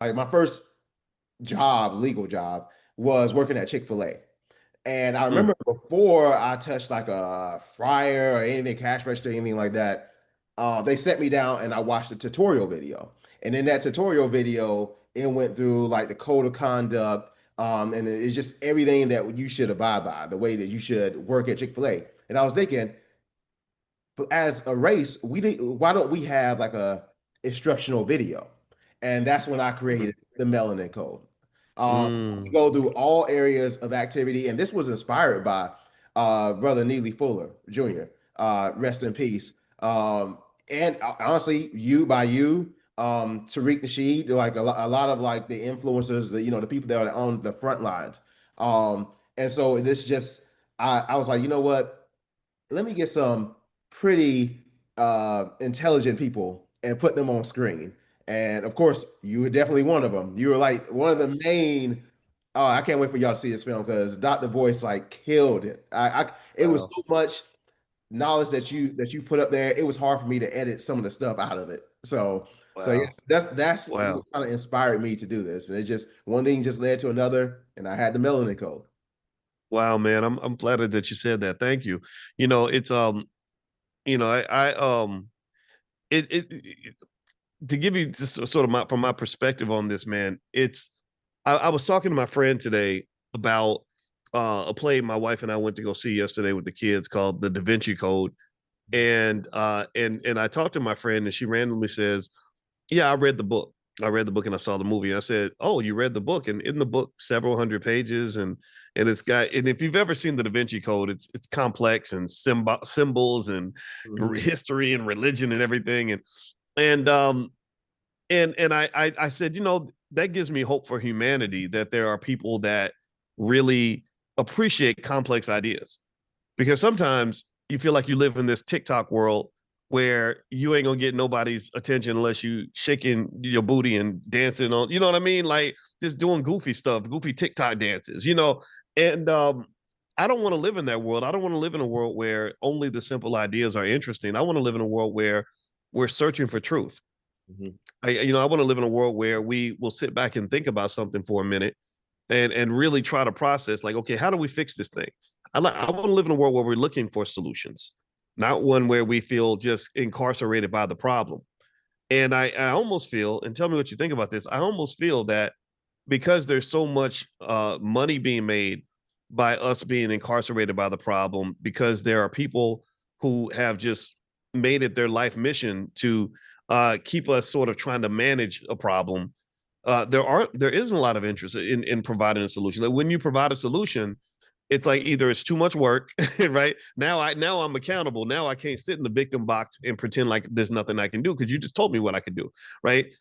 like my first job, legal job, was working at Chick-fil-A. And I Mm. remember before I touched like a fryer or anything, cash register, anything like that, they set me down and I watched a tutorial video. And in that tutorial video, it went through like the code of conduct, and it's just everything that you should abide by, the way that you should work at Chick-fil-A. And I was thinking, but as a race, why don't we have like a instructional video? And that's when I Mm. created the Melanin Code. We Mm. go through all areas of activity, and this was inspired by brother Neely Fuller Jr. Rest in peace. And honestly, you by you, Tariq Nasheed, like a lot of like the influencers, the people that are on the front lines. And so this just, I was like, you know what? Let me get some pretty intelligent people and put them on screen. And of course, you were definitely one of them. You were like one of the main. Oh, I can't wait for y'all to see this film because Dr. Boyce like killed it. It was Wow. so much knowledge that you put up there. It was hard for me to edit some of the stuff out of it. So yeah, Wow. that's what Wow. kind of inspired me to do this. And it just one thing just led to another, and I had the melanin code. Wow, man. I'm flattered that you said that. Thank you. It's I it to give you just sort of from my perspective on this, man, I was talking to my friend today about a play my wife and I went to go see yesterday with the kids called The Da Vinci Code. And I talked to my friend and she randomly says, yeah, I read the book. I read the book and I saw the movie. I said, "Oh, you read the book?" And in the book, several hundred pages, and if you've ever seen the Da Vinci Code, it's complex and symbols and Mhm. history and religion and everything. And I said, that gives me hope for humanity that there are people that really appreciate complex ideas because sometimes you feel like you live in this TikTok world where you ain't gonna get nobody's attention unless you shaking your booty and dancing on, you know what I mean? Like just doing goofy stuff, goofy TikTok dances. And I don't want to live in that world. I don't want to live in a world where only the simple ideas are interesting. I want to live in a world where we're searching for truth. Mhm. I want to live in a world where we will sit back and think about something for a minute and really try to process like, okay, how do we fix this thing? I want to live in a world where we're looking for solutions, not one where we feel just incarcerated by the problem. And I almost feel, and tell me what you think about this, I almost feel that because there's so much money being made by us being incarcerated by the problem, because there are people who have just made it their life mission to keep us sort of trying to manage a problem. There isn't a lot of interest in providing a solution. Like when you provide a solution, it's like either it's too much work, right? Now I'm accountable. Now I can't sit in the victim box and pretend like there's nothing I can do because you just told me what I could do, right?